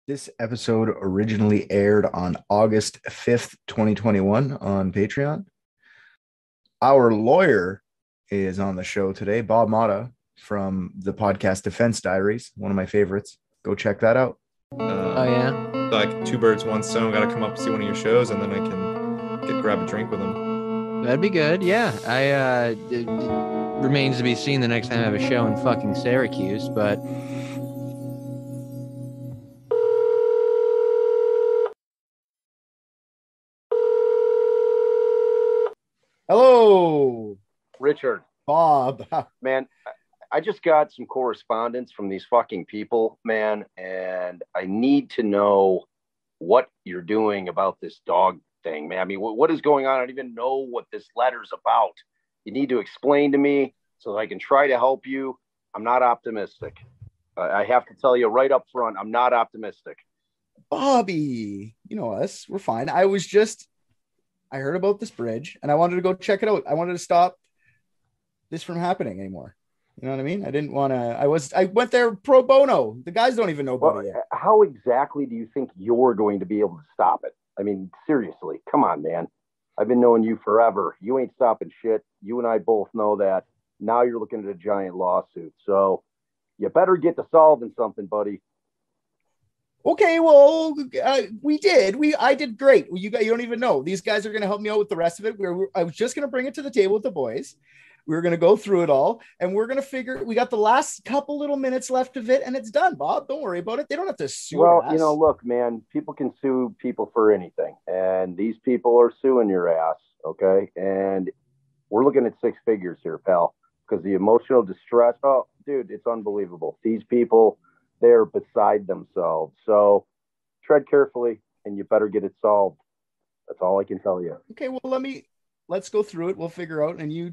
This episode originally aired on August 5th, 2021 on Patreon. Our lawyer is on the show today, Bob Motta from the podcast Defense Diaries, one of my favorites. Go check that out. Oh, yeah? Like two birds, one stone. Got to come up and see one of your shows, and then I can grab a drink with them. That'd be good, yeah. It remains to be seen the next time I have a show in fucking Syracuse, but... Hello, Richard. Bob. Man, I just got some correspondence from these fucking people, man, and I need to know what you're doing about this dog thing, man. I mean, what is going on? I don't even know what this letter's about. You need to explain to me so that I can try to help you. I'm not optimistic. I have to tell you right up front, I'm not optimistic. Bobby, you know us. We're fine. I heard about this bridge and I wanted to go check it out. I wanted to stop this from happening anymore. You know what I mean? I didn't want to, I went there pro bono. The guys don't even know about it yet. How exactly do you think you're going to be able to stop it? I mean, seriously, come on, man. I've been knowing you forever. You ain't stopping shit. You and I both know that. Now you're looking at a giant lawsuit. So you better get to solving something, buddy. Okay, well, we did. I did great. You don't even know. These guys are going to help me out with the rest of it. I was just going to bring it to the table with the boys. We were going to go through it all, and we're going to figure. We got the last couple little minutes left of it, and it's done. Bob, don't worry about it. They don't have to sue us. Well, look, man. People can sue people for anything, and these people are suing your ass. Okay, and we're looking at six figures here, pal, because the emotional distress. Oh, dude, it's unbelievable. These people. They're beside themselves. So tread carefully and you better get it solved. That's all I can tell you. Okay, well, let's go through it. We'll figure out. And we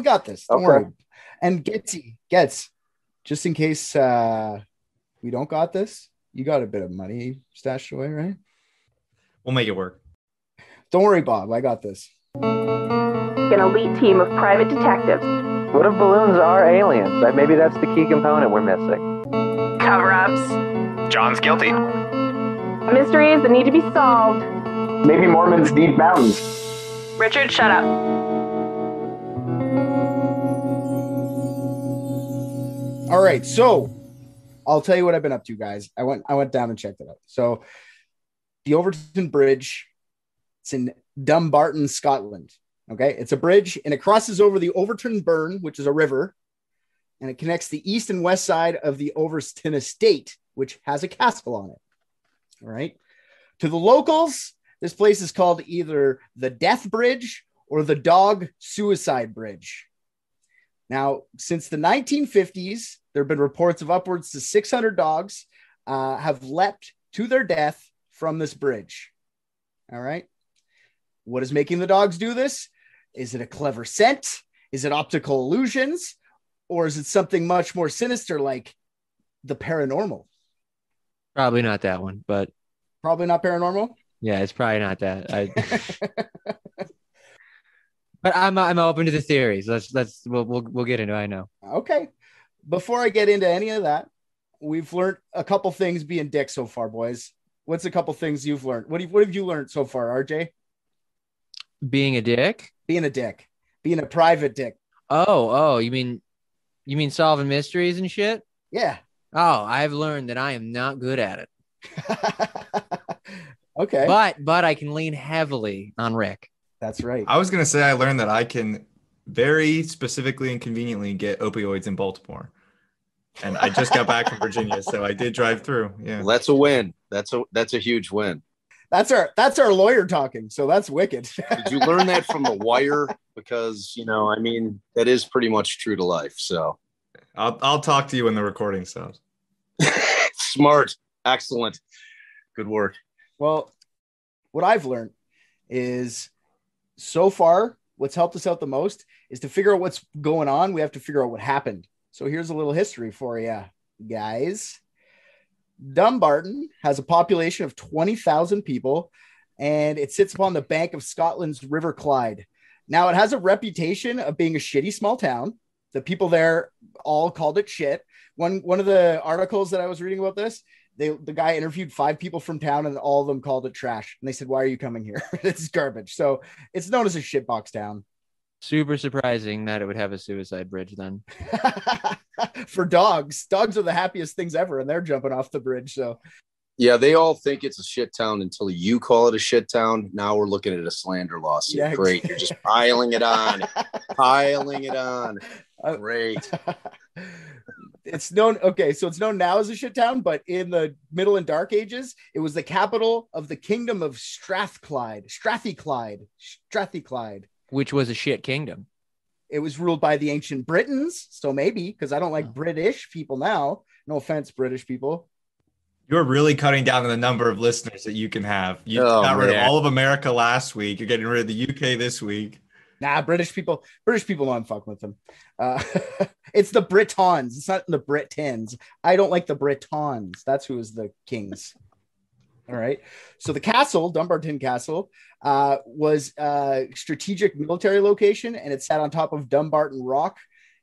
got this. Don't worry. And gets just in case we don't got this, you got a bit of money stashed away, right? We'll make it work. Don't worry, Bob. I got this. An elite team of private detectives. What if balloons are aliens? Maybe that's the key component we're missing. Cover-ups. John's guilty. Mysteries that need to be solved. Maybe Mormons need mountains. Richard, shut up. All right, so I'll tell you what I've been up to, guys. I went down and checked it out. So the Overton Bridge, it's in Dumbarton, Scotland. Okay, it's a bridge and it crosses over the Overton Burn, which is a river, and it connects the east and west side of the Overton Estate, which has a castle on it. All right. To the locals, this place is called either the Death Bridge or the Dog Suicide Bridge. Now, since the 1950s, there have been reports of upwards to 600 dogs have leapt to their death from this bridge. All right. What is making the dogs do this? Is it a clever scent? Is it optical illusions? Or is it something much more sinister like the paranormal? Probably not that one, but... Probably not paranormal? Yeah, it's probably not that. But I'm open to the theories. We'll get into it, I know. Okay. Before I get into any of that, we've learned a couple things being dicks so far, boys. What's a couple things you've learned? What have you learned so far, RJ? Being a dick? Being a dick. Being a private dick. Oh, you mean solving mysteries and shit? Yeah. Oh, I've learned that I am not good at it. Okay. But I can lean heavily on Rick. That's right. I was going to say I learned that I can very specifically and conveniently get opioids in Baltimore. And I just got back from Virginia, so I did drive through. Yeah. Well, that's a win. That's a huge win. That's our lawyer talking. So that's wicked. Did you learn that from The Wire? Because, that is pretty much true to life. So I'll talk to you when the recording stops. Smart. Excellent. Good work. Well, what I've learned is so far, what's helped us out the most is to figure out what's going on. We have to figure out what happened. So here's a little history for you guys. Dumbarton has a population of 20,000 people, and it sits upon the bank of Scotland's River Clyde. Now, it has a reputation of being a shitty small town. The people there all called it shit. One of the articles that I was reading about this, the guy interviewed 5 people from town, and all of them called it trash. And they said, "Why are you coming here? It's garbage." So it's known as a shitbox town. Super surprising that it would have a suicide bridge then. For dogs are the happiest things ever, and they're jumping off the bridge. So Yeah, they all think it's a shit town until you call it a shit town. Now we're looking at a slander lawsuit. Yeah, Great. You're just piling it on. Piling it on. Great. It's known. Okay, so it's known now as a shit town, but in the Middle and Dark Ages, it was the capital of the kingdom of Strathclyde, Which was a shit kingdom. It was ruled by the ancient Britons. So maybe, because I don't like British people now. No offense, British people. You're really cutting down on the number of listeners that you can have. You got rid of all of America last week. You're getting rid of the UK this week. Nah, British people know I'm fucking with them. It's the Britons. It's not the Britons. I don't like the Britons. That's who is the kings. All right. So the castle, Dumbarton Castle, was a strategic military location, and it sat on top of Dumbarton Rock.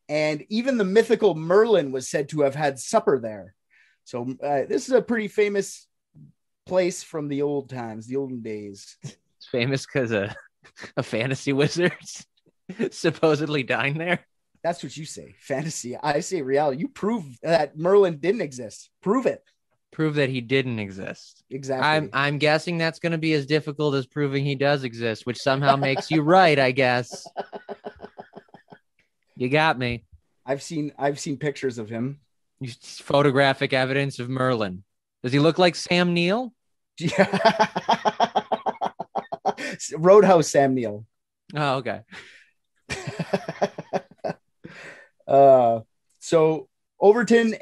And even the mythical Merlin was said to have had supper there. So this is a pretty famous place from the old times, the olden days. It's famous because a fantasy wizard supposedly dined there. That's what you say. Fantasy. I say reality. You prove that Merlin didn't exist. Prove it. Prove that he didn't exist. Exactly. I'm guessing that's going to be as difficult as proving he does exist, which somehow makes you right, I guess. You got me. I've seen pictures of him. Photographic evidence of Merlin. Does he look like Sam Neill? Yeah. Roadhouse Sam Neill. Oh, okay. So Overton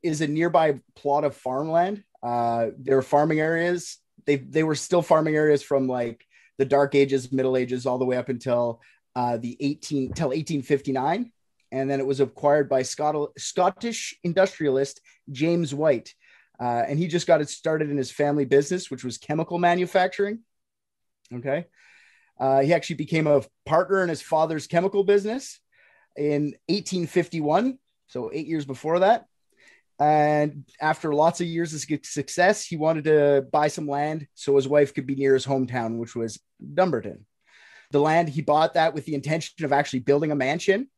is a nearby plot of farmland. There are farming areas. They were still farming areas from like the Dark Ages, Middle Ages, all the way up until 1859. And then it was acquired by Scottish industrialist James White. And he just got it started in his family business, which was chemical manufacturing. Okay. He actually became a partner in his father's chemical business in 1851. So 8 years before that. And after lots of years of success, he wanted to buy some land so his wife could be near his hometown, which was Dumbarton. The land, he bought that with the intention of actually building a mansion.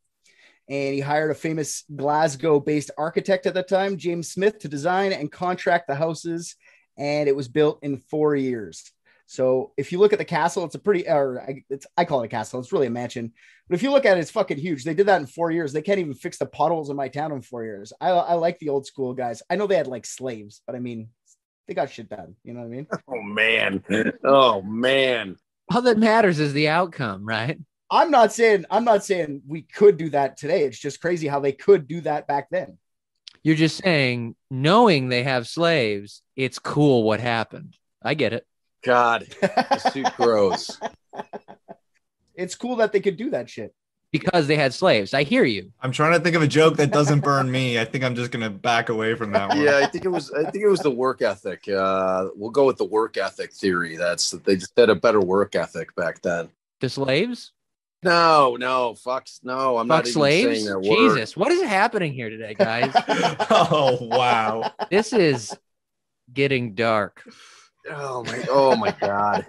And he hired a famous Glasgow-based architect at the time, James Smith, to design and contract the houses. And it was built in 4 years. So if you look at the castle, it's a pretty, I call it a castle. It's really a mansion. But if you look at it, it's fucking huge. They did that in 4 years. They can't even fix the potholes in my town in 4 years. I like the old school guys. I know they had like slaves, but I mean, they got shit done. You know what I mean? Oh, man. Oh, man. All that matters is the outcome, right? I'm not saying we could do that today. It's just crazy how they could do that back then. You're just saying, knowing they have slaves, it's cool what happened. I get it. God, the suit grows. It's cool that they could do that shit. Because they had slaves. I hear you. I'm trying to think of a joke that doesn't burn me. I think I'm just gonna back away from that one. Yeah, I think it was the work ethic. We'll go with the work ethic theory. That's that they just had a better work ethic back then. The slaves? No, fucks. No, I'm not even slaves? saying that word. Jesus, what is happening here today, guys? Oh wow. This is getting dark. Oh my God.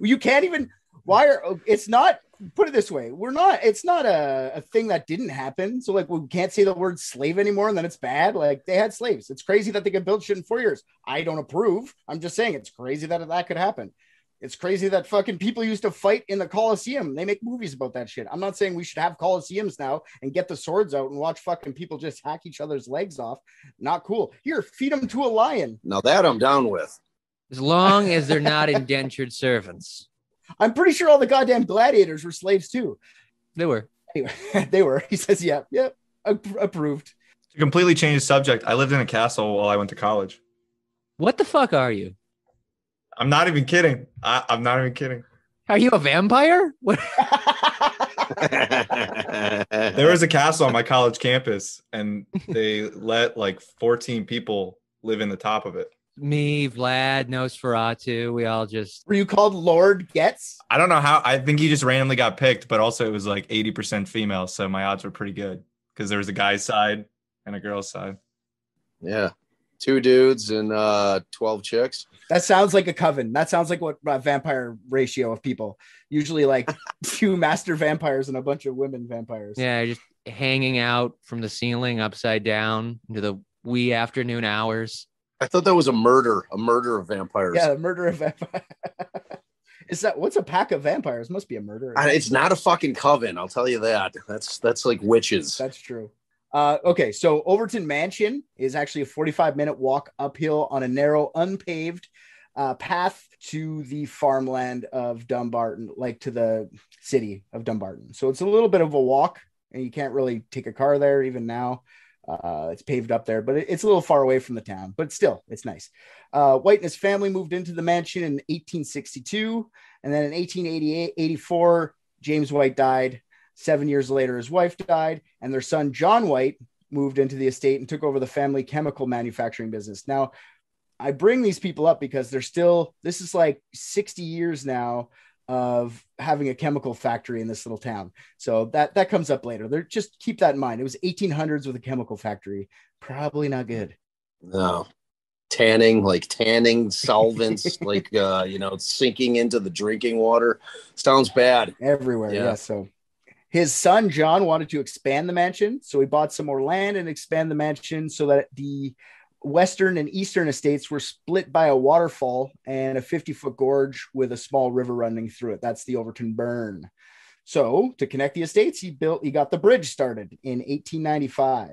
You can't even it's not, put it this way, it's not a thing that didn't happen. So like we can't say the word slave anymore and then it's bad. Like they had slaves. It's crazy that they could build shit in 4 years. I don't approve. I'm just saying it's crazy that could happen. It's crazy that fucking people used to fight in the Coliseum. They make movies about that shit. I'm not saying we should have Coliseums now and get the swords out and watch fucking people just hack each other's legs off. Not cool. Here, feed them to a lion. Now that I'm down with. As long as they're not indentured servants. I'm pretty sure all the goddamn gladiators were slaves too. They were. Anyway, they were. He says, yeah, approved. To completely change the subject, I lived in a castle while I went to college. What the fuck are you? I'm not even kidding. I'm not even kidding. Are you a vampire? What? There was a castle on my college campus, and they let like 14 people live in the top of it. Me, Vlad, Nosferatu, we all just... Were you called Lord Getz? I don't know how. I think he just randomly got picked, but also it was like 80% female, so my odds were pretty good because there was a guy's side and a girl's side. Yeah. 2 dudes and 12 chicks. That sounds like a coven. That sounds like what vampire ratio of people. Usually like 2 master vampires and a bunch of women vampires. Yeah, just hanging out from the ceiling upside down into the wee afternoon hours. I thought that was a murder of vampires. Yeah, a murder of vampires. What's a pack of vampires? Must be a murder. It's not a fucking coven, I'll tell you that. That's like witches. That's true. Okay, so Overton Mansion is actually a 45-minute walk uphill on a narrow, unpaved path to the farmland of Dumbarton, like to the city of Dumbarton. So it's a little bit of a walk, and you can't really take a car there even now. It's paved up there, but it's a little far away from the town, but still, it's nice. White and his family moved into the mansion in 1862, and then in 1884, James White died. 7 years later, his wife died, and their son, John White, moved into the estate and took over the family chemical manufacturing business. Now, I bring these people up because this is like 60 years now of having a chemical factory in this little town. So that comes up later. Just keep that in mind. It was 1800s with a chemical factory. Probably not good. No. Tanning solvents, like, sinking into the drinking water. Sounds bad. Everywhere. Yeah. So his son, John, wanted to expand the mansion. So he bought some more land and expand the mansion so that the western and eastern estates were split by a waterfall and a 50-foot gorge with a small river running through it. That's the Overton Burn. So to connect the estates, he got the bridge started in 1895.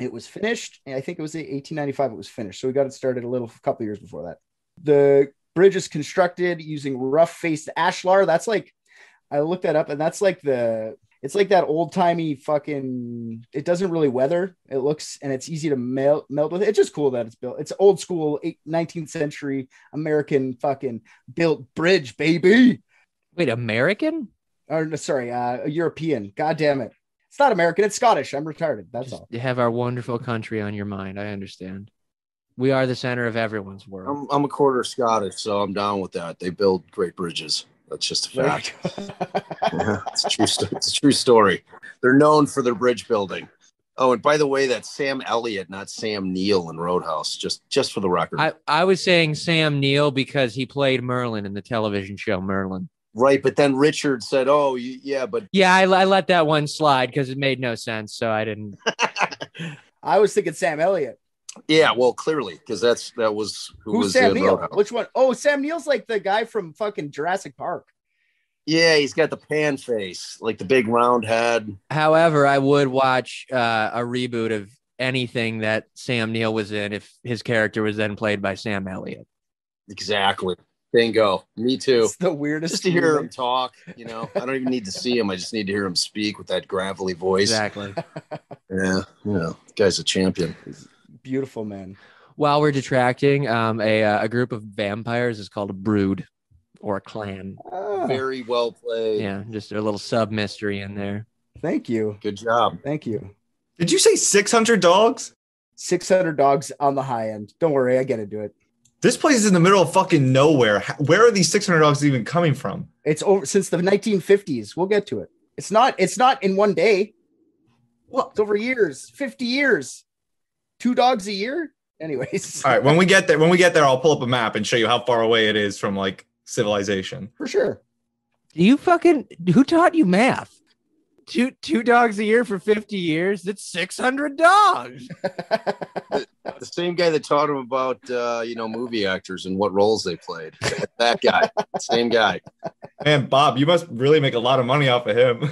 It was finished. I think it was 1895 it was finished. So we got it started a couple years before that. The bridge is constructed using rough-faced ashlar. That's like, I looked that up, and that's like it's like that old-timey fucking, it doesn't really weather. It looks, and it's easy to melt with it. It's just cool that it's built. It's old school 19th century American fucking built bridge, baby. Wait, American? Or sorry, European. God damn it. It's not American. It's Scottish. I'm retarded. That's all. You have our wonderful country on your mind. I understand. We are the center of everyone's world. I'm a quarter Scottish, so I'm down with that. They build great bridges. That's just a fact. Yeah, it's a true story. They're known for their bridge building. Oh, and by the way, that's Sam Elliott, not Sam Neill in Roadhouse, just for the record. I was saying Sam Neill because he played Merlin in the television show Merlin. Right, but then Richard said, "Oh, but..." Yeah, I let that one slide because it made no sense, so I didn't. I was thinking Sam Elliott. Yeah, well, clearly, because that was who's Sam Neill? Which one? Oh, Sam Neill's like the guy from fucking Jurassic Park. Yeah, he's got the pan face, like the big round head. However, I would watch a reboot of anything that Sam Neill was in if his character was then played by Sam Elliott. Exactly. Bingo. Me too. It's the weirdest. Just to hear him talk, I don't even need to see him. I just need to hear him speak with that gravelly voice. Exactly. Yeah, guy's a champion. Beautiful man. While we're detracting, a group of vampires is called a brood or a clan. Very well played. Yeah, just a little sub mystery in there. Thank you. Good job. Thank you. Did you say 600 dogs? 600 dogs on the high end. Don't worry, I get to do it. This place is in the middle of fucking nowhere. Where are these 600 dogs even coming from? It's over since the 1950s. We'll get to it. It's not in one day. Well, it's over years, 50 years. 2 dogs a year. Anyways. All right. When we get there, I'll pull up a map and show you how far away it is from like civilization. For sure. Who taught you math? Two dogs a year for 50 years. That's 600 dogs. The same guy that taught him about, movie actors and what roles they played. That guy. Same guy. Man, Bob, you must really make a lot of money off of him.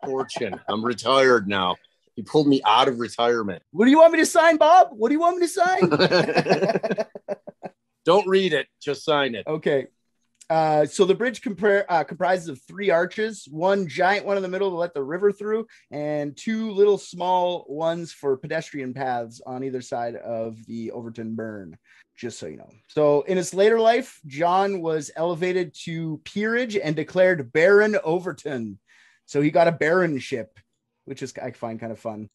Fortune. I'm retired now. He pulled me out of retirement. What do you want me to sign, Bob? What do you want me to sign? Don't read it. Just sign it. Okay. So the bridge comprises of 3 arches, one giant one in the middle to let the river through, and 2 little small ones for pedestrian paths on either side of the Overton Burn, just so you know. So in his later life, John was elevated to peerage and declared Baron Overton. So he got a baronship, which is I find kind of fun.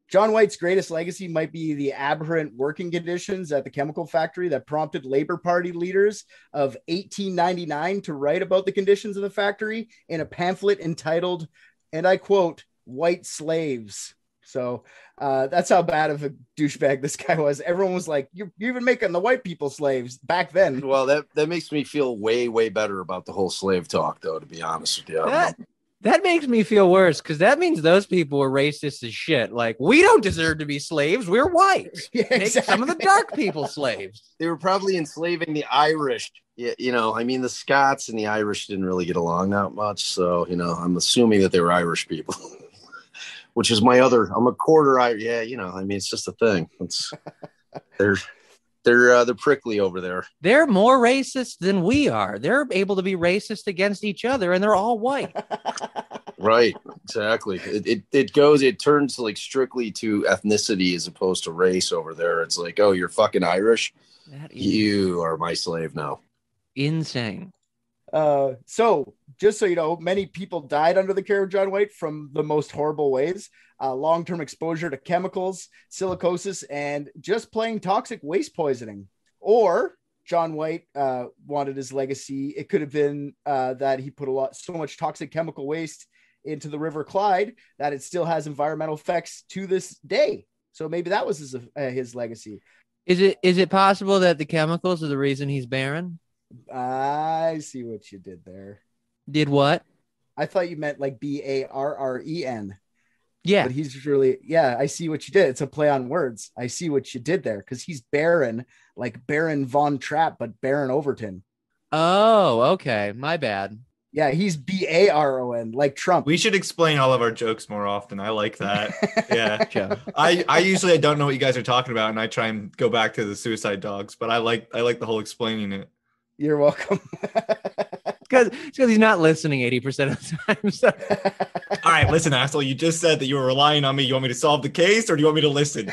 John White's greatest legacy might be the aberrant working conditions at the chemical factory that prompted Labor Party leaders of 1899 to write about the conditions of the factory in a pamphlet entitled, and I quote, white slaves. So that's how bad of a douchebag this guy was. Everyone was like, you're even making the white people slaves back then. Well, that makes me feel way, way better about the whole slave talk, though, to be honest with you. That makes me feel worse because that means those people were racist as shit. Like, we don't deserve to be slaves. We're white. Yeah, Make exactly. some of the dark people slaves. They were probably enslaving the Irish. You know, I mean, the Scots and the Irish didn't really get along that much. So, you know, I'm assuming that they were Irish people, which is I'm a quarter Irish. Yeah, you know, I mean, it's just a thing. They're prickly over there. They're more racist than we are. They're able to be racist against each other, and they're all white. Right, exactly. It turns like strictly to ethnicity as opposed to race over there. It's like, oh, you're fucking Irish. You are my slave now. Insane. So just so you know, many people died under the care of John White from the most horrible ways. Long-term exposure to chemicals, silicosis, and just plain toxic waste poisoning. Or John White wanted his legacy. It could have been that he put so much toxic chemical waste into the River Clyde that it still has environmental effects to this day. So maybe that was his legacy. Is it possible that the chemicals are the reason he's barren? I see what you did there. Did what? I thought you meant like Barren. Yeah. But he's really, I see what you did. It's a play on words. I see what you did there because he's Baron, like Baron Von Trapp, but Baron Overton. Oh, okay. My bad. Yeah, he's Baron, like Trump. We should explain all of our jokes more often. I like that. Yeah. Joe. I usually don't know what you guys are talking about, and I try and go back to the suicide dogs, but I like the whole explaining it. You're welcome. Because he's not listening 80% of the time. So. All right, listen, asshole. You just said that you were relying on me. You want me to solve the case, or do you want me to listen?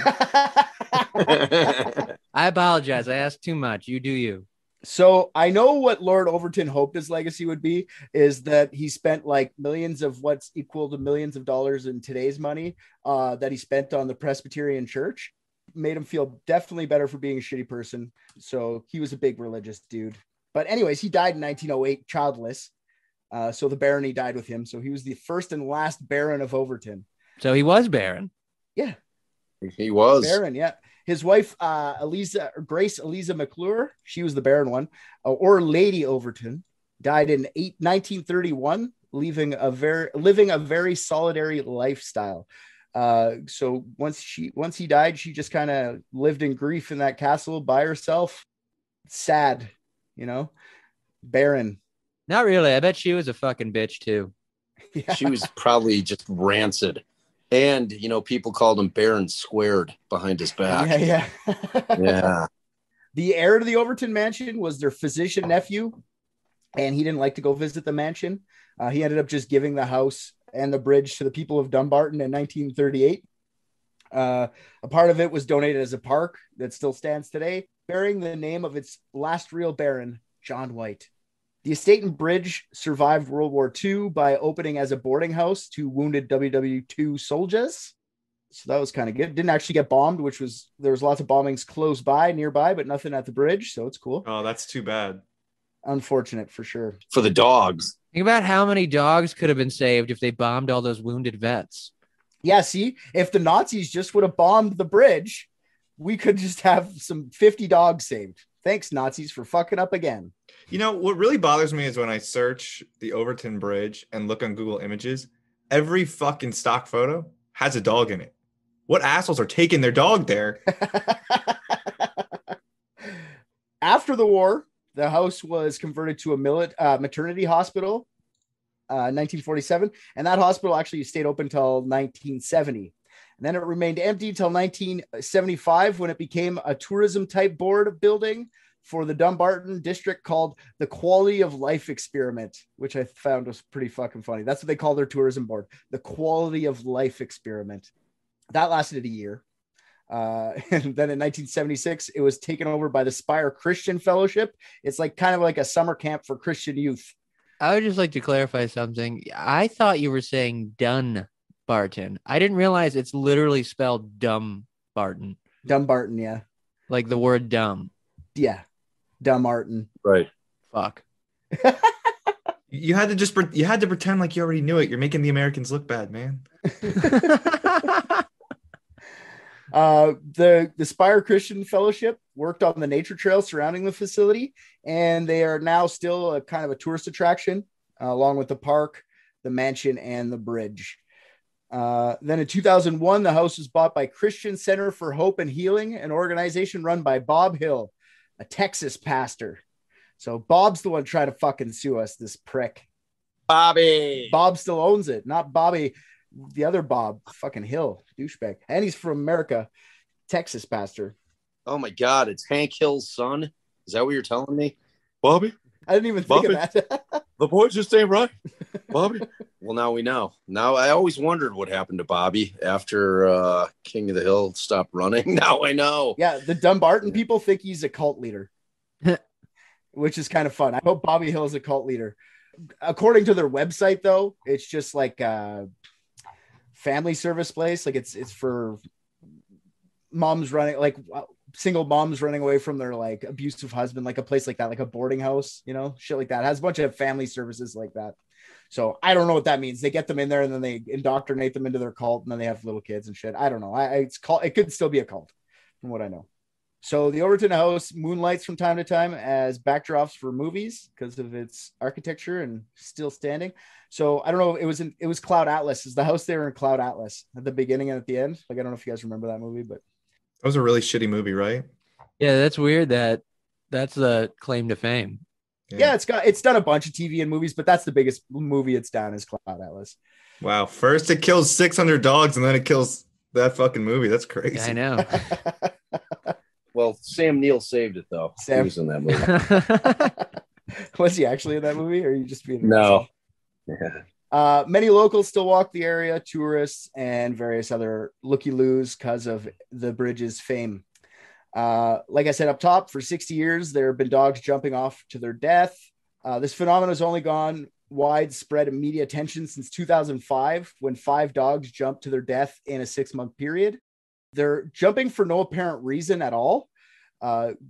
I apologize. I asked too much. You do you. So I know what Lord Overton hoped his legacy would be is that he spent like millions of what's equal to millions of dollars in today's money that he spent on the Presbyterian Church. Made him feel definitely better for being a shitty person. So he was a big religious dude. But anyways, he died in 1908, childless. So the barony died with him. So he was the first and last Baron of Overton. So he was Baron. Yeah. He was. Baron, yeah. His wife, Grace Eliza McClure, she was the Baron one, or Lady Overton, died in 1931, living a very solitary lifestyle. So once he died, she just kind of lived in grief in that castle by herself. Sad, you know, barren. Not really. I bet she was a fucking bitch too. Yeah. She was probably just rancid. And, you know, people called him Baron Squared behind his back. Yeah. Yeah. The heir to the Overton mansion was their physician nephew, and he didn't like to go visit the mansion. He ended up just giving the house and the bridge to the people of Dumbarton in 1938. A part of it was donated as a park that still stands today, bearing the name of its last real baron, John White. The estate and bridge survived World War II by opening as a boarding house to wounded WW2 soldiers. So that was kind of good. Didn't actually get bombed, there was lots of bombings nearby, but nothing at the bridge. So it's cool. Oh, that's too bad. Unfortunate for sure. For the dogs. Think about how many dogs could have been saved if they bombed all those wounded vets. Yeah, see, if the Nazis just would have bombed the bridge, we could just have some 50 dogs saved. Thanks, Nazis, for fucking up again. You know, what really bothers me is when I search the Overton Bridge and look on Google Images, every fucking stock photo has a dog in it. What assholes are taking their dog there? After the war, the house was converted to a maternity hospital, 1947, and that hospital actually stayed open until 1970. And then it remained empty until 1975 when it became a tourism-type board building for the Dumbarton district called the Quality of Life Experiment, which I found was pretty fucking funny. That's what they call their tourism board, the Quality of Life Experiment. That lasted a year. And then in 1976, it was taken over by the Spire Christian Fellowship. It's like kind of like a summer camp for Christian youth. I would just like to clarify something. I thought you were saying Dunbarton. I didn't realize it's literally spelled Dumbarton. Dumbarton, yeah. Like the word dumb. Yeah. Dumbarton. Right. Fuck. You had to pretend like you already knew it. You're making the Americans look bad, man. The Spire Christian Fellowship worked on the nature trail surrounding the facility, and they are now still a kind of a tourist attraction, along with the park, the mansion, and the bridge. Then in 2001, the house was bought by Christian Center for Hope and Healing, an organization run by Bob Hill, a Texas pastor. So Bob's the one trying to fucking sue us, this prick. Bobby. Bob still owns it, not Bobby, the other Bob, fucking Hill, douchebag. And he's from America, Texas pastor. Oh my God, it's Hank Hill's son. Is that what you're telling me? Bobby? I didn't even think of that. The boys just ain't right. Bobby? Well, now we know. Now, I always wondered what happened to Bobby after King of the Hill stopped running. Now I know. Yeah, the Dumbarton people think he's a cult leader, which is kind of fun. I hope Bobby Hill is a cult leader. According to their website, though, it's just like a family service place. Like it's for moms running, like single moms running away from their like abusive husband, like a place like that, like a boarding house, you know, shit like that. It has a bunch of family services like that. So I don't know what that means. They get them in there and then they indoctrinate them into their cult, and then they have little kids and shit. I don't know. It could still be a cult from what I know. So the Overton house moonlights from time to time as backdrops for movies because of its architecture and still standing. So I don't know. It was Cloud Atlas. Is the house there in Cloud Atlas at the beginning and at the end? Like, I don't know if you guys remember that movie, but That was a really shitty movie, right? Yeah, that's weird. That's the claim to fame. yeah, it's done a bunch of TV and movies, but that's the biggest movie it's done is Cloud Atlas. Wow. First it kills 600 dogs and then it kills that fucking movie. That's crazy. Yeah, I know. Well, Sam Neill saved it, though. He was in that movie. Was he actually in that movie, or are you just being No. Yeah. Many locals still walk the area, tourists and various other looky-loos because of the bridge's fame. Like I said up top, for 60 years, there have been dogs jumping off to their death. This phenomenon has only gone widespread media attention since 2005, when 5 dogs jumped to their death in a 6-month period. They're jumping for no apparent reason at all.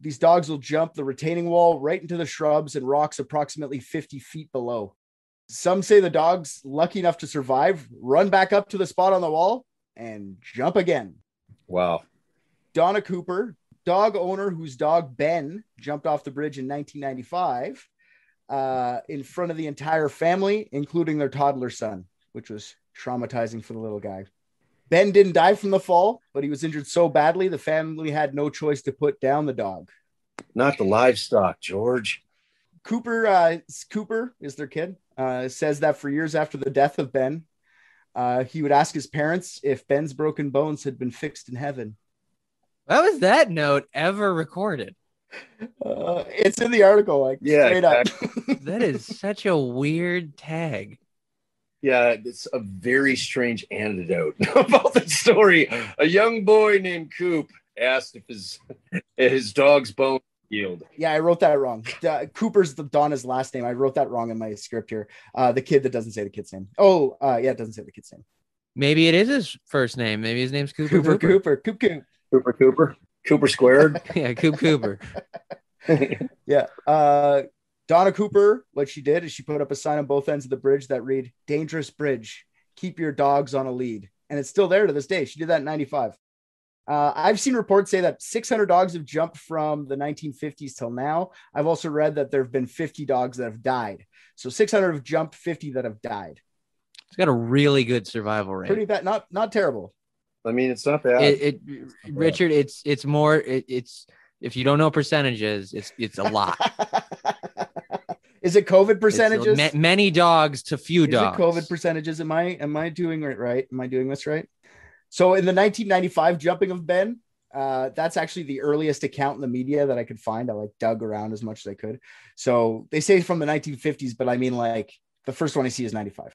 These dogs will jump the retaining wall right into the shrubs and rocks approximately 50 feet below. Some say the dogs, lucky enough to survive, run back up to the spot on the wall and jump again. Wow. Donna Cooper, dog owner whose dog Ben jumped off the bridge in 1995, in front of the entire family, including their toddler son, which was traumatizing for the little guy. Ben didn't die from the fall, but he was injured so badly the family had no choice to put down the dog. Not the livestock, George. Cooper is their kid, says that for years after the death of Ben, he would ask his parents if Ben's broken bones had been fixed in heaven. How was that note ever recorded? It's in the article, like straight up. That is such a weird tag. Yeah, it's a very strange anecdote about the story. A young boy named Coop asked if his dog's bone healed. Yeah, I wrote that wrong. Cooper's Donna's last name. I wrote that wrong in my script here. The kid that doesn't say the kid's name. Yeah, it doesn't say the kid's name. Maybe it is his first name. Maybe his name's Cooper. Cooper squared. Yeah, Cooper. Yeah. Donna Cooper, what she did is she put up a sign on both ends of the bridge that read, "Dangerous bridge. Keep your dogs on a lead." And it's still there to this day. She did that in 95. I've seen reports say that 600 dogs have jumped from the 1950s till now. I've also read that there have been 50 dogs that have died. So 600 have jumped, 50 that have died. It's got a really good survival rate. Pretty bad. Not terrible. I mean, it's not bad. Richard, it's more, it's if you don't know percentages, it's a lot. Is it COVID percentages? Many dogs to few dogs. Is it COVID percentages? Am I doing it right? Am I doing this right? So in the 1995 jumping of Ben, that's actually the earliest account in the media that I could find. I dug around as much as I could. So they say from the 1950s, but I mean the first one I see is 95.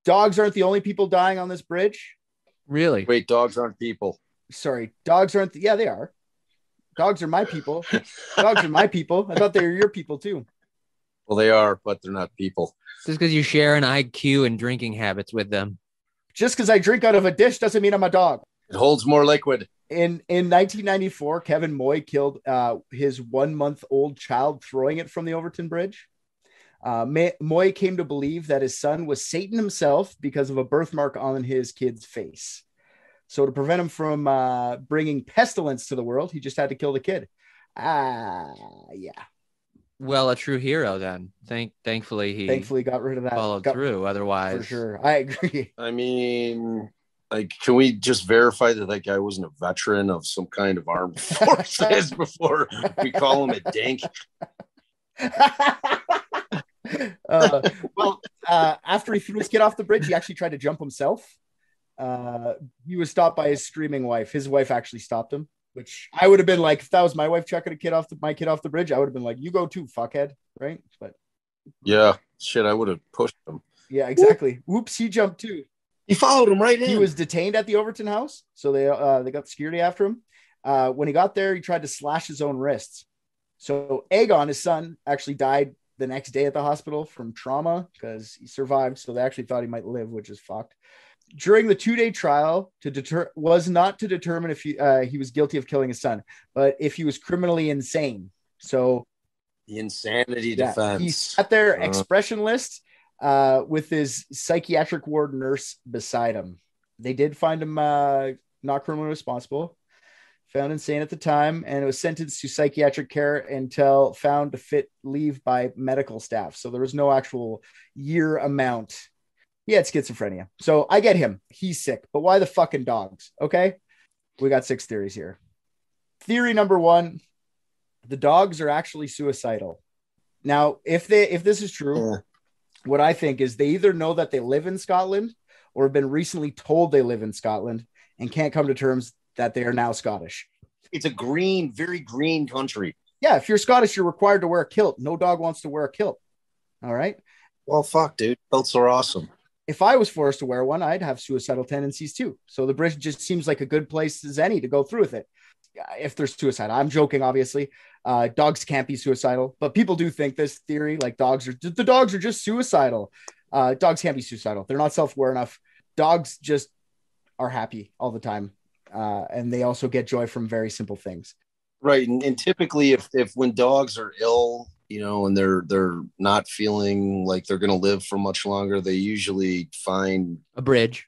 Dogs aren't the only people dying on this bridge. Really? Wait, dogs aren't people. Sorry, dogs aren't. Yeah, they are. Dogs are my people. Dogs are my people. I thought they were your people too. Well, they are, but they're not people. Just because you share an IQ and drinking habits with them. Just because I drink out of a dish doesn't mean I'm a dog. It holds more liquid. In 1994, Kevin Moy killed his 1-month-old child throwing it from the Overton Bridge. Moy came to believe that his son was Satan himself because of a birthmark on his kid's face. So to prevent him from bringing pestilence to the world, he just had to kill the kid. Yeah. Well, a true hero then. Thankfully he got rid of that. Followed through. Otherwise, for sure, I agree. I mean, like, can we just verify that guy wasn't a veteran of some kind of armed forces before we call him a dink? After he threw his kid off the bridge, he actually tried to jump himself. He was stopped by his screaming wife. His wife actually stopped him, which I would have been like, if that was my wife chucking my kid off the bridge, I would have been like, you go too, fuckhead, right? But yeah, shit, I would have pushed him. Yeah, exactly. Whoops, he jumped too. He followed him right in. He was detained at the Overton house, so they got security after him. When he got there, he tried to slash his own wrists. So Aegon, his son, actually died the next day at the hospital from trauma because he survived. So they actually thought he might live, which is fucked. During the 2-day trial, was not to determine if he was guilty of killing his son, but if he was criminally insane. So the insanity defense. He sat there expressionless with his psychiatric ward nurse beside him. They did find him not criminally responsible, found insane at the time, and was sentenced to psychiatric care until found to fit leave by medical staff. So there was no actual year amount. He had schizophrenia. So I get him. He's sick. But why the fucking dogs? Okay. We got 6 theories here. Theory number 1, the dogs are actually suicidal. Now, if this is true, what I think is they either know that they live in Scotland or have been recently told they live in Scotland and can't come to terms that they are now Scottish. It's a green, very green country. Yeah. If you're Scottish, you're required to wear a kilt. No dog wants to wear a kilt. All right. Well, fuck, dude. Kilts are awesome. If I was forced to wear one, I'd have suicidal tendencies too. So the bridge just seems like a good place as any to go through with it. If there's suicide, I'm joking, obviously. Dogs can't be suicidal, but people do think this theory, like the dogs are just suicidal. Dogs can't be suicidal. They're not self-aware enough. Dogs just are happy all the time. And they also get joy from very simple things. Right. And typically if when dogs are ill, and they're not feeling like they're going to live for much longer, they usually find a bridge,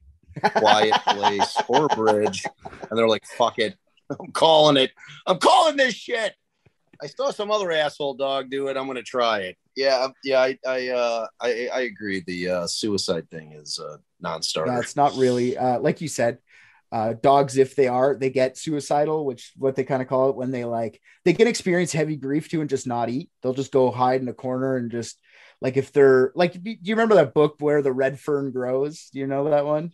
quiet place or a bridge. And they're like, fuck it. I'm calling it. I'm calling this shit. I saw some other asshole dog do it. I'm going to try it. Yeah. I agree. The suicide thing is a non-starter. No, it's not really, like you said, dogs, if they get suicidal, which what they kind of call it when they can experience heavy grief too and just not eat. They'll just go hide in a corner and just like, if they're like, do you remember that book Where the Red Fern Grows? Do you know that one?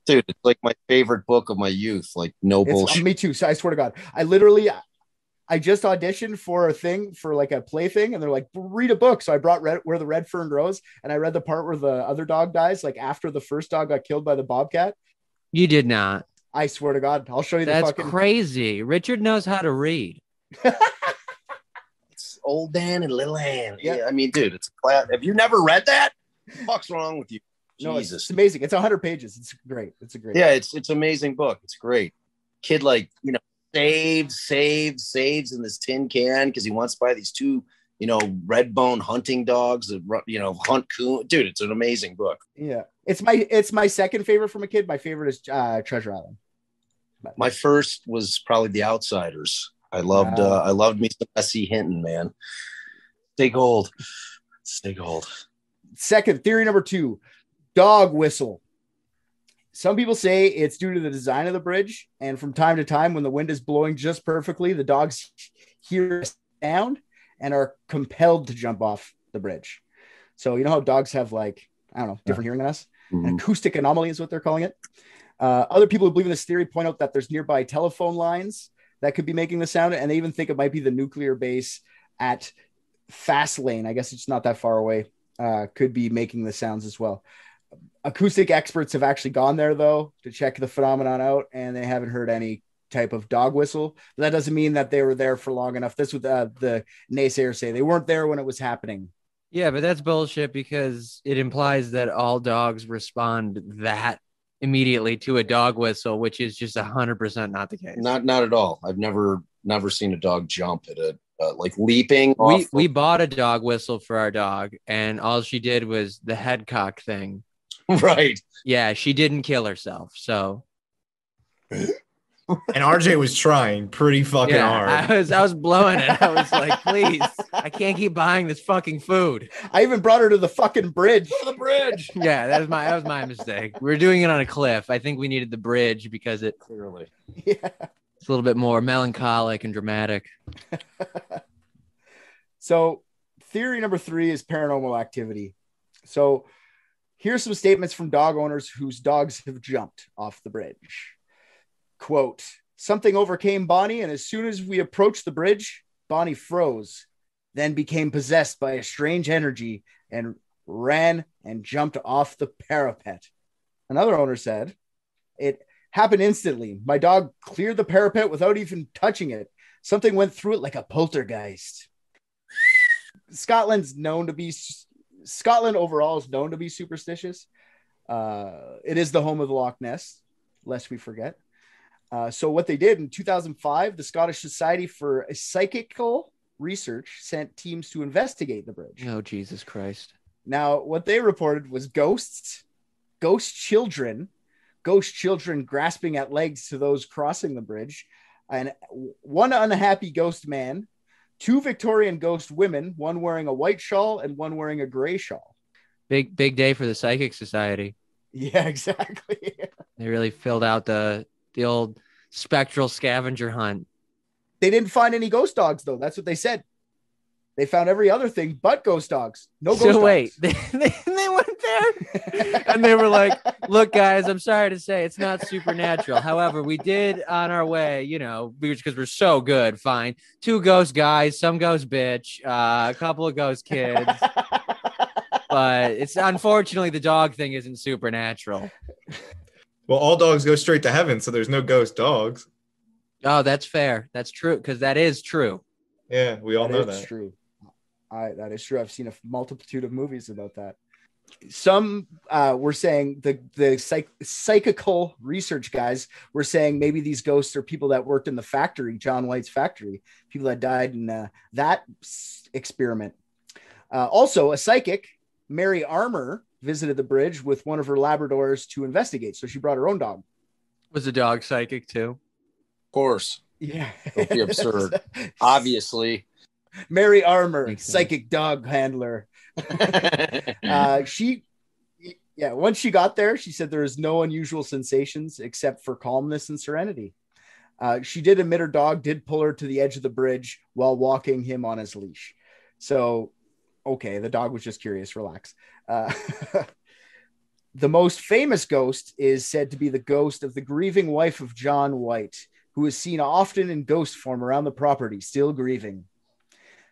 Dude, it's like my favorite book of my youth. Like no bullshit. Me too. So I swear to God, I just auditioned for a thing for like a play thing, and they're like, read a book. So I brought Where the Red Fern Grows, and I read the part where the other dog dies, like after the first dog got killed by the bobcat. You did not. I swear to God, I'll show you. That's crazy. Richard knows how to read. It's Old Dan and Little Ann. Yeah, I mean, dude, it's a class. Have you never read that? What the fuck's wrong with you? No, Jesus. it's amazing. It's 100 pages. It's great. It's a great. Yeah, it's an amazing book. It's great. Kid, saves in this tin can because he wants to buy these 2, red bone hunting dogs that hunt coon. Dude, it's an amazing book. Yeah, it's my second favorite from a kid. My favorite is Treasure Island. My first was probably The Outsiders. I loved me some S.E. Hinton, man. Stay gold. Second, theory number 2, dog whistle. Some people say it's due to the design of the bridge, and from time to time when the wind is blowing just perfectly, the dogs hear a sound and are compelled to jump off the bridge. So you know how dogs have different hearing than us? Mm-hmm. An acoustic anomaly is what they're calling it. Other people who believe in this theory point out that there's nearby telephone lines that could be making the sound, and they even think it might be the nuclear base at Fastlane. I guess it's not that far away. Could be making the sounds as well. Acoustic experts have actually gone there though to check the phenomenon out, and they haven't heard any type of dog whistle. But that doesn't mean that they were there for long enough. This would the naysayers say they weren't there when it was happening. Yeah, but that's bullshit because it implies that all dogs respond that immediately to a dog whistle, which is just 100% not the case. Not at all. I've never seen a dog jump at like leaping. We bought a dog whistle for our dog, and all she did was the head cock thing. Right. Yeah, she didn't kill herself. So And RJ was trying pretty fucking hard. I was blowing it. I was like, please, I can't keep buying this fucking food. I even brought her to the fucking bridge. To the bridge. Yeah, that was my mistake. We were doing it on a cliff. I think we needed the bridge because it Clearly. Yeah. it's a little bit more melancholic and dramatic. So theory number 3 is paranormal activity. So here's some statements from dog owners whose dogs have jumped off the bridge. Quote, something overcame Bonnie, and as soon as we approached the bridge, Bonnie froze, then became possessed by a strange energy and ran and jumped off the parapet. Another owner said, it happened instantly. My dog cleared the parapet without even touching it. Something went through it like a poltergeist. Scotland overall is known to be superstitious. It is the home of the Loch Ness, lest we forget. So what they did in 2005, the Scottish Society for Psychical Research sent teams to investigate the bridge. Oh, Jesus Christ. Now, what they reported was ghost children grasping at legs to those crossing the bridge, and one unhappy ghost man, 2 Victorian ghost women, one wearing a white shawl and one wearing a gray shawl. Big day for the Psychic Society. Yeah, exactly. They really filled out the old spectral scavenger hunt. They didn't find any ghost dogs, though. That's what they said. They found every other thing but ghost dogs. No ghost dogs. So wait, they went there and they were like, look, guys, I'm sorry to say it's not supernatural. However, we did on our way, because we're so good, find 2 ghost guys, some ghost bitch, a couple of ghost kids. But it's unfortunately the dog thing isn't supernatural. Well, all dogs go straight to heaven, so there's no ghost dogs. Oh, that's fair. That's true, because that is true. Yeah, we all know that. True. That is true. I've seen a multitude of movies about that. Some were saying the psychical research guys were saying maybe these ghosts are people that worked in the factory, John White's factory, people that died in that experiment. Also, a psychic, Mary Armour, visited the bridge with one of her Labradors to investigate. So she brought her own dog. Was the dog psychic too? Of course. Yeah. Don't be absurd. Obviously. Mary Armour, psychic dog handler. Once she got there, she said there is no unusual sensations except for calmness and serenity. She did admit her dog did pull her to the edge of the bridge while walking him on his leash. So, okay, the dog was just curious. Relax. The most famous ghost is said to be the ghost of the grieving wife of John White, who is seen often in ghost form around the property, still grieving.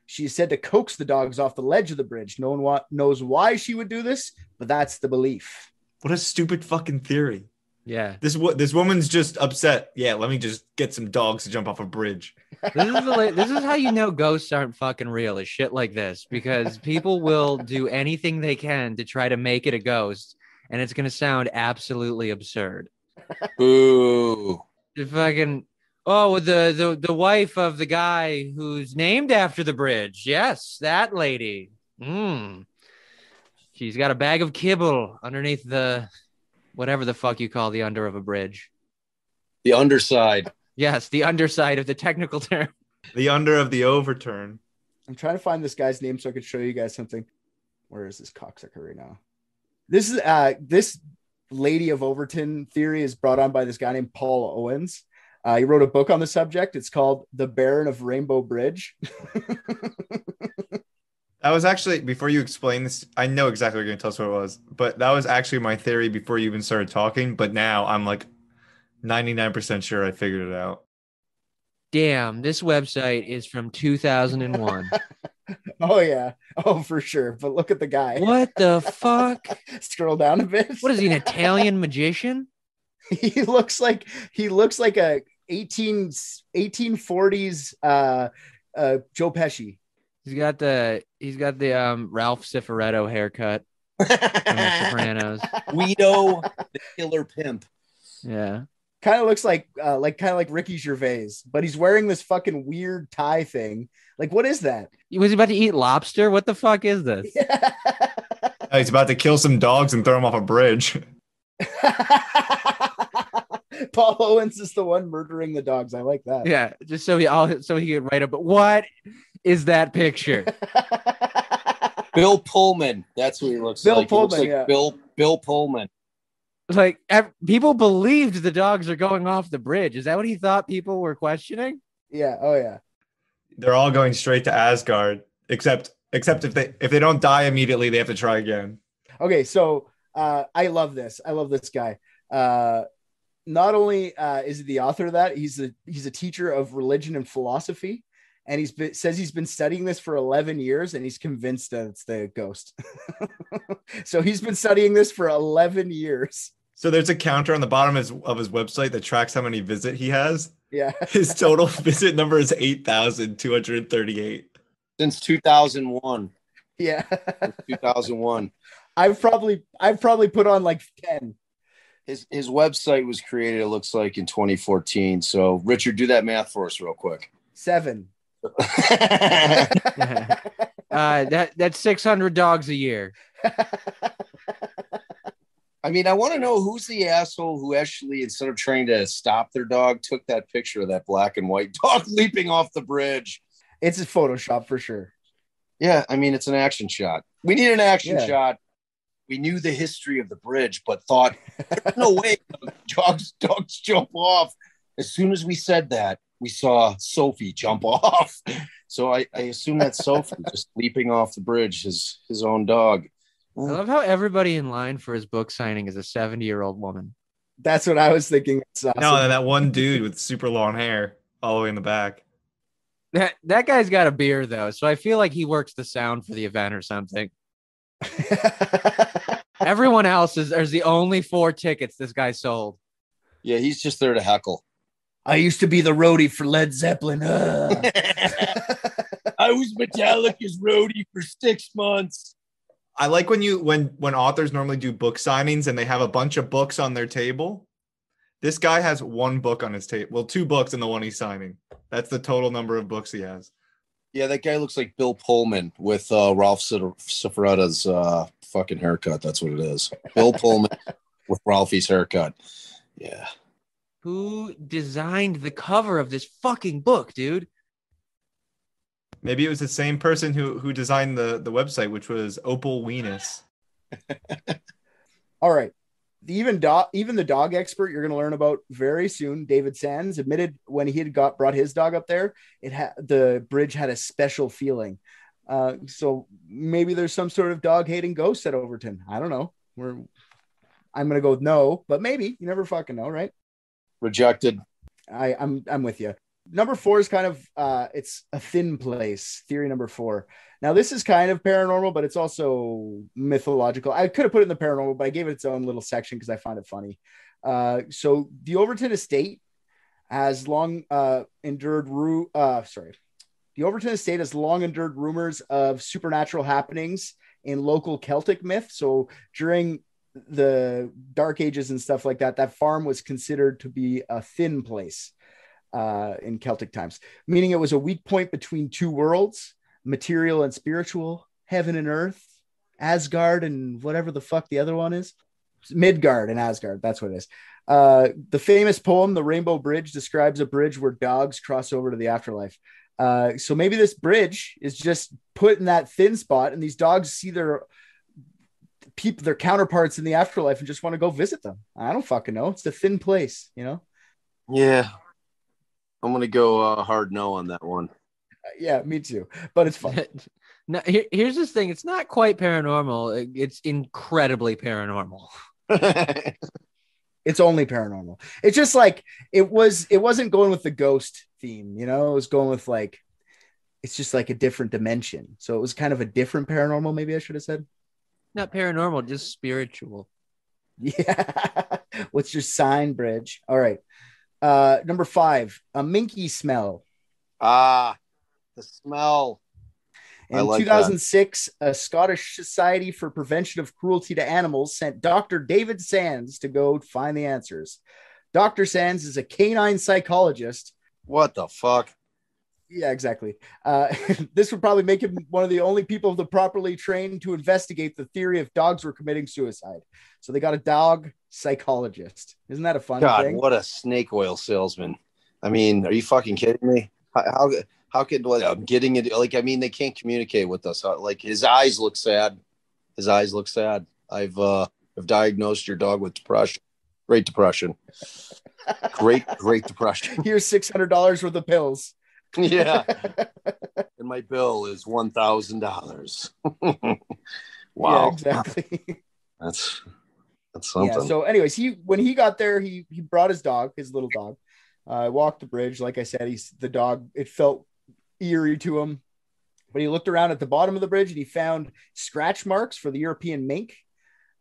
She is said to coax the dogs off the ledge of the bridge. No one knows why she would do this, but that's the belief. What a stupid fucking theory. Yeah. This woman's just upset. Yeah, let me just get some dogs to jump off a bridge. This is how you know ghosts aren't fucking real, is shit like this, because people will do anything they can to try to make it a ghost, and it's going to sound absolutely absurd. Boo. The fucking, the wife of the guy who's named after the bridge. Yes, that lady. She's got a bag of kibble underneath the whatever the fuck you call the under of a bridge. The underside. Yes, the underside of the technical term. The under of the overturn. I'm trying to find this guy's name so I could show you guys something. Where is this cocksucker right now? This is this Lady of Overton theory is brought on by this guy named Paul Owens. He wrote a book on the subject. It's called The Baron of Rainbow Bridge. That was actually, before you explain this, I know exactly what you're going to tell us what it was, but that was actually my theory before you even started talking. But now I'm like 99% sure I figured it out. Damn, this website is from 2001. Oh, yeah. Oh, for sure. But look at the guy. What the fuck? Scroll down a bit. What is he, an Italian magician? He looks like a 1840s Joe Pesci. He's got the Ralph Cifaretto haircut from The Sopranos. Guido, the killer pimp. Yeah. Kind of looks like Ricky Gervais, but he's wearing this fucking weird tie thing. Like, what is that? Was he about to eat lobster? What the fuck is this? Yeah. Oh, he's about to kill some dogs and throw them off a bridge. Paul Owens is the one murdering the dogs. I like that. Yeah, just so he could write up. But what is that picture? Bill Pullman. That's what he looks Bill like. Pullman, He looks like Bill Pullman. Like people believed the dogs are going off the bridge. Is that what he thought people were questioning? Yeah. Oh yeah. They're all going straight to Asgard, except if they don't die immediately, they have to try again. Okay, so I love this. I love this guy. Not only is he the author of that, he's a teacher of religion and philosophy, and says he's been studying this for 11 years, and he's convinced that it's the ghost. So he's been studying this for 11 years. So there's a counter on the bottom of his website that tracks how many visits he has. Yeah. His total visit number is 8,238. Since 2001. Yeah. 2001. I've probably put on like 10. His website was created, it looks like, in 2014. So Richard, do that math for us real quick. 7. That's 600 dogs a year. I mean, I want to know who's the asshole who actually, instead of trying to stop their dog, took that picture of that black and white dog leaping off the bridge. It's a Photoshop for sure. Yeah, I mean, it's an action shot. We need an action shot. We knew the history of the bridge, but thought, there's no way dogs jump off. As soon as we said that, we saw Sophie jump off. So I assume that's Sophie just leaping off the bridge, his own dog. I love how everybody in line for his book signing is a 70-year-old woman. That's what I was thinking. Awesome. No, that one dude with super long hair all the way in the back. That guy's got a beard, though, so I feel like he works the sound for the event or something. Everyone else there's the only 4 tickets this guy sold. Yeah, he's just there to heckle. I used to be the roadie for Led Zeppelin. I was Metallica's roadie for 6 months. I like when authors normally do book signings and they have a bunch of books on their table. This guy has 1 book on his table. Well, 2 books in the one he's signing. That's the total number of books he has. Yeah, that guy looks like Bill Pullman with Ralph Cifaretta's fucking haircut. That's what it is. Bill Pullman with Ralphie's haircut. Yeah. Who designed the cover of this fucking book, dude? Maybe it was the same person who designed the website, which was Opal Weenus. All right. Even the dog expert you're going to learn about very soon, David Sands, admitted when he had brought his dog up there, the bridge had a special feeling. So maybe there's some sort of dog hating ghost at Overton. I don't know. I'm going to go with no, but maybe. You never fucking know, right? Rejected. I'm with you. Number 4 is kind of it's a thin place. Theory number 4. Now this is kind of paranormal, but it's also mythological. I could have put it in the paranormal, but I gave it its own little section because I found it funny. So the Overton estate has long endured. The Overton estate has long endured rumors of supernatural happenings in local Celtic myth. So during the Dark Ages and stuff like that, that farm was considered to be a thin place. In Celtic times, meaning it was a weak point between 2 worlds, material and spiritual, heaven and earth, Asgard and whatever the fuck the other one is, Midgard and Asgard. That's what it is. The famous poem, The Rainbow Bridge, describes a bridge where dogs cross over to the afterlife. So maybe this bridge is just put in that thin spot, and these dogs see their counterparts in the afterlife and just want to go visit them. I don't fucking know. It's a thin place, you know? Yeah. I'm going to go hard no on that one. Yeah, me too. But it's fun. No, here's this thing. It's not quite paranormal. It's incredibly paranormal. It's only paranormal. It's just like it wasn't going with the ghost theme, you know? It was going with like it's just like a different dimension. So it was kind of a different paranormal, maybe I should have said. Not paranormal, just spiritual. Yeah. What's your sign, Bridge? All right. Number 5, a minky smell. The smell. In 2006, a Scottish Society for Prevention of Cruelty to Animals sent Dr. David Sands to go find the answers. Dr. Sands is a canine psychologist. What the fuck? Yeah, exactly. This would probably make him one of the only people that properly trained to investigate the theory if dogs were committing suicide. So they got a dog psychologist. Isn't that a fun God, thing? what a snake oil salesman. I mean, are you fucking kidding me? How could I'm getting it? Like, I mean, they can't communicate with us. Like, his eyes look sad. His eyes look sad. I've diagnosed your dog with depression. Great depression. Great depression. Here's $600 worth of pills. Yeah. And my bill is $1,000. Wow. Yeah, exactly. That's something. Yeah. So, anyways, when he got there, he brought his dog, his little dog. Walked the bridge. Like I said, the dog. It felt eerie to him, but he looked around at the bottom of the bridge and he found scratch marks for the European mink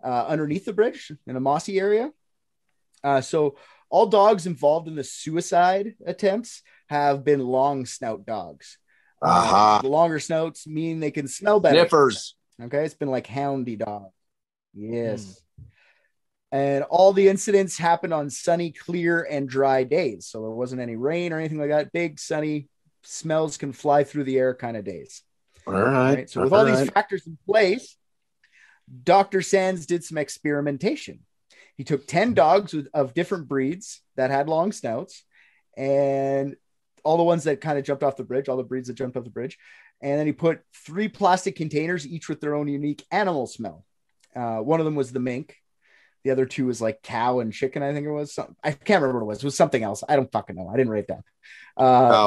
underneath the bridge in a mossy area. So all dogs involved in the suicide attempts have been long snout dogs. The longer snouts mean they can smell better. Sniffers. Okay, it's been like houndy dog. Yes. And all the incidents happened on sunny, clear, and dry days. So there wasn't any rain or anything like that. Big, sunny, smells can fly through the air kind of days. All right. So with all these factors in place, Dr. Sands did some experimentation. He took 10 dogs of different breeds that had long snouts, and all the ones that kind of jumped off the bridge, all the breeds that jumped off the bridge. And then he put 3 plastic containers, each with their own unique animal smell. One of them was the mink. The other 2 was like cow and chicken. I think it was something. I can't remember what it was. It was something else. I don't fucking know. I didn't write that.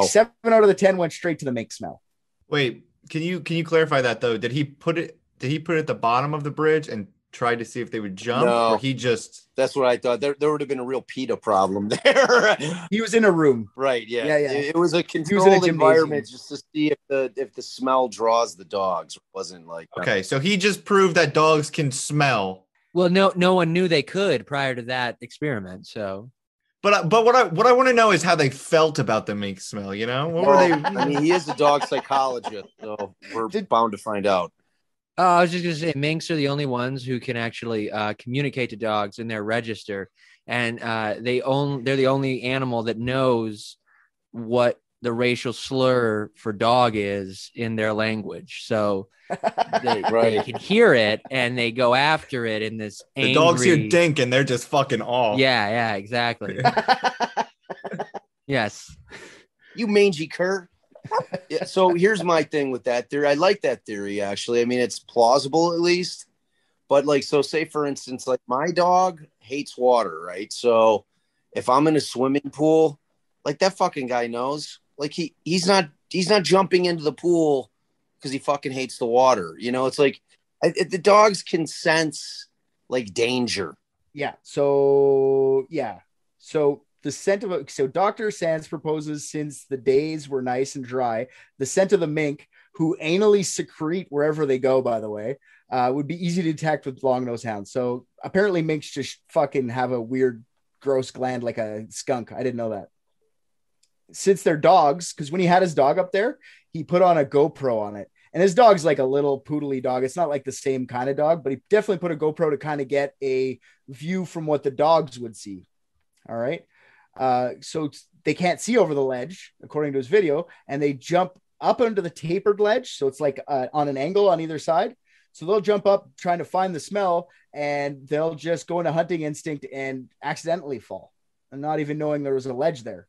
7 out of the 10 went straight to the mink smell. Wait, can you clarify that though? Did he put it at the bottom of the bridge and try to see if they would jump? No, or he just... That's what I thought. There would have been a real PETA problem there. He was in a room. Right. Yeah. Yeah. It was a controlled environment just to see if the smell draws the dogs. It wasn't like... Okay, so he just proved that dogs can smell. Well, no one knew they could prior to that experiment. So, but what I want to know is how they felt about the mink smell. You know, what were they? I mean, he is a dog psychologist, so we're bound to find out. I was just gonna say, minks are the only ones who can actually communicate to dogs in their register, and they're the only animal that knows what the racial slur for dog is in their language. So they can hear it and they go after it in this angry... The dogs hear dink and they're just fucking off. Yeah, exactly. Yes. You mangy cur. Yeah, so here's my thing with that theory. I like that theory, actually. I mean, it's plausible at least. But like, so say for instance, like my dog hates water, right? So if I'm in a swimming pool, like that fucking guy knows. Like he's not jumping into the pool because he fucking hates the water. You know, it's like the dogs can sense like danger. Yeah. So the scent of so Dr. Sands proposes, since the days were nice and dry, the scent of the mink, who anally secrete wherever they go, by the way, would be easy to detect with long-nosed hounds. So apparently minks just fucking have a weird, gross gland like a skunk. I didn't know that. Since they're dogs, because when he had his dog up there, he put on a GoPro on it. And his dog's like a little poodly dog. It's not like the same kind of dog, but he definitely put a GoPro to kind of get a view from what the dogs would see. All right. So they can't see over the ledge, according to his video, and they jump up onto the tapered ledge. So it's like on an angle on either side. So they'll jump up trying to find the smell, and they'll just go into hunting instinct and accidentally fall, and not even knowing there was a ledge there.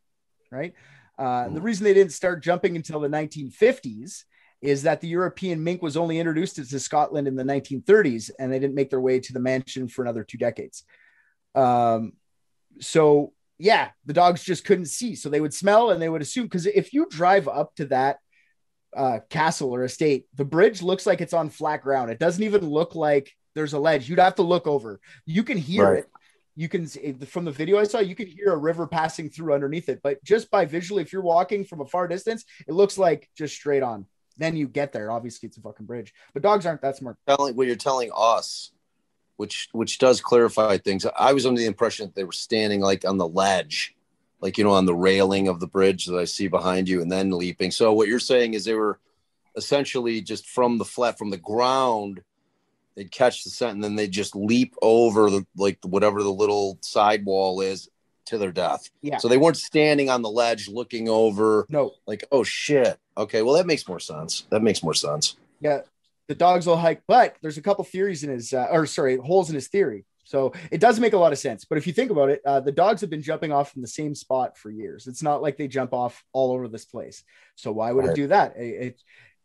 Right. The reason they didn't start jumping until the 1950s is that the European mink was only introduced to Scotland in the 1930s, and they didn't make their way to the mansion for another 2 decades. So yeah, the dogs just couldn't see. So they would smell and they would assume, because if you drive up to that castle or estate, the bridge looks like it's on flat ground. It doesn't even look like there's a ledge. You'd have to look over. You can hear it. You can, from the video I saw, you can hear a river passing through underneath it. But just by visually, if you're walking from a far distance, it looks like just straight on. Then you get there. Obviously, it's a fucking bridge. But dogs aren't that smart. What you're telling us, which does clarify things. I was under the impression that they were standing like on the ledge, like, you know, on the railing of the bridge that I see behind you, and then leaping. So what you're saying is they were essentially just from the ground. They'd catch the scent and then they'd just leap over whatever the little sidewall is to their death. Yeah. So they weren't standing on the ledge looking over. No. Like, oh shit. Okay, well that makes more sense. Yeah, the dogs will hike, but there's a couple theories in his, holes in his theory. So it does make a lot of sense. But if you think about it, the dogs have been jumping off from the same spot for years. It's not like they jump off all over this place. So why would it do that?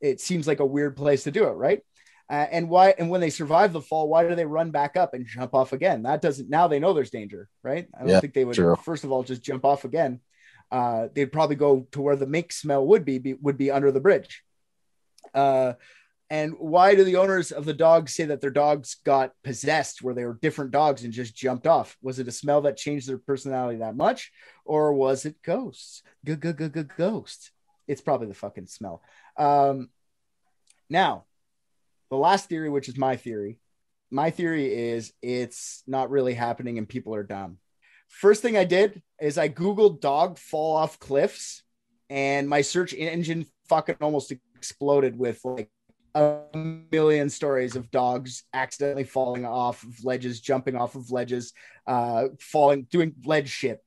It seems like a weird place to do it, right? And when they survive the fall, why do they run back up and jump off again? Now they know there's danger, right? I don't think they would, first of all, just jump off again. They'd probably go to where the mink smell would be under the bridge. And why do the owners of the dogs say that their dogs got possessed where they were different dogs and just jumped off? Was it a smell that changed their personality that much? Or was it ghosts? Ghosts. It's probably the fucking smell. Now, the last theory, which is my theory is it's not really happening and people are dumb. First thing I did is I Googled dog fall off cliffs and my search engine fucking almost exploded with like a million stories of dogs accidentally falling off of ledges, jumping off of ledges, falling, doing ledge shit.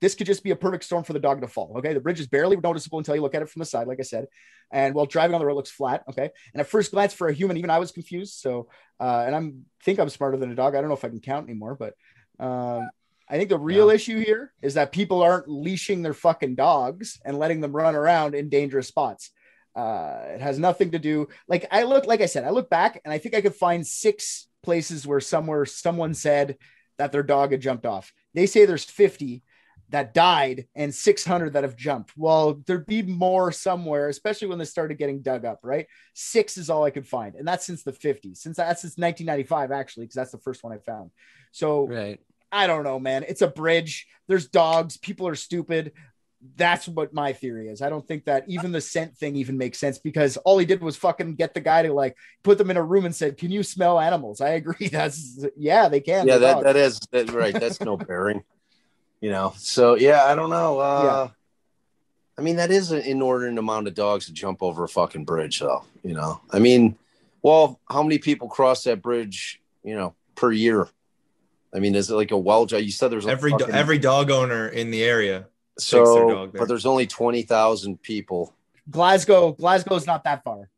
This could just be a perfect storm for the dog to fall. Okay. The bridge is barely noticeable until you look at it from the side, like I said. And while driving on the road, it looks flat. Okay. And at first glance for a human, even I was confused. So, and I'm smarter than a dog. I don't know if I can count anymore, but, I think the real issue here is that people aren't leashing their fucking dogs and letting them run around in dangerous spots. It has nothing to do. Like I look back and I think I could find 6 places where someone said that their dog had jumped off. They say there's 50 that died and 600 that have jumped. Well, there'd be more somewhere, especially when they started getting dug up, right? 6 is all I could find. And that's since the 50s, since 1995, actually, because that's the first one I found. So right. I don't know, man. It's a bridge. There's dogs. People are stupid. That's what my theory is. I don't think that even the scent thing even makes sense because all he did was fucking get the guy to like put them in a room and said, "Can you smell animals?" I agree. They can. Yeah, that is right. That's no bearing, So yeah, I don't know. I mean, that is an inordinate amount of dogs to jump over a fucking bridge, though. I mean, well, how many people cross that bridge, per year? I mean, is it like a you said there's every dog owner in the area. So, but there's only 20,000 people. Glasgow's not that far.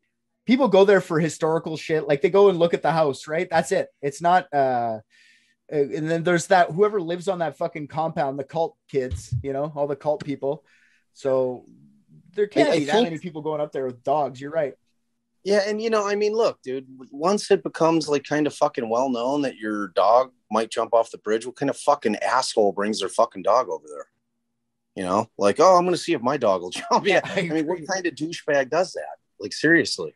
People go there for historical shit. Like they go and look at the house, right? That's it. It's not. And then there's that whoever lives on that fucking compound, the cult kids, all the cult people. So there can't be that many people going up there with dogs. You're right. Yeah, and I mean, look, dude. Once it becomes like kind of fucking well known that your dog might jump off the bridge, what kind of fucking asshole brings their fucking dog over there? Like, oh, I'm going to see if my dog will jump. Yeah. I mean, what kind of douchebag does that? Like, seriously.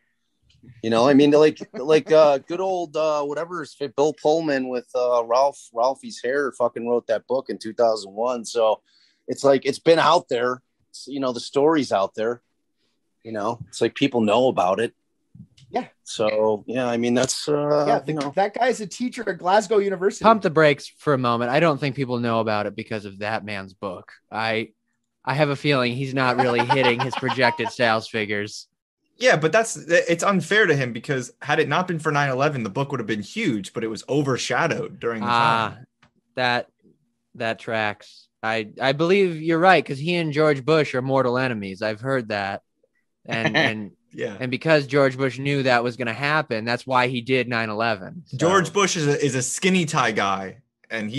I mean, like good old, whatever is Bill Pullman with Ralphie's Hair fucking wrote that book in 2001. So it's like, it's been out there. The story's out there. It's like people know about it. Yeah. So, yeah, I mean, that's, that guy's a teacher at Glasgow University. Pump the brakes for a moment. I don't think people know about it because of that man's book. I have a feeling he's not really hitting his projected sales figures. Yeah, but it's unfair to him because had it not been for 9/11, the book would have been huge, but it was overshadowed during the time. That tracks. I believe you're right because he and George Bush are mortal enemies. I've heard that. And yeah. And because George Bush knew that was going to happen, that's why he did 9/11. So. George Bush is a skinny tie guy, and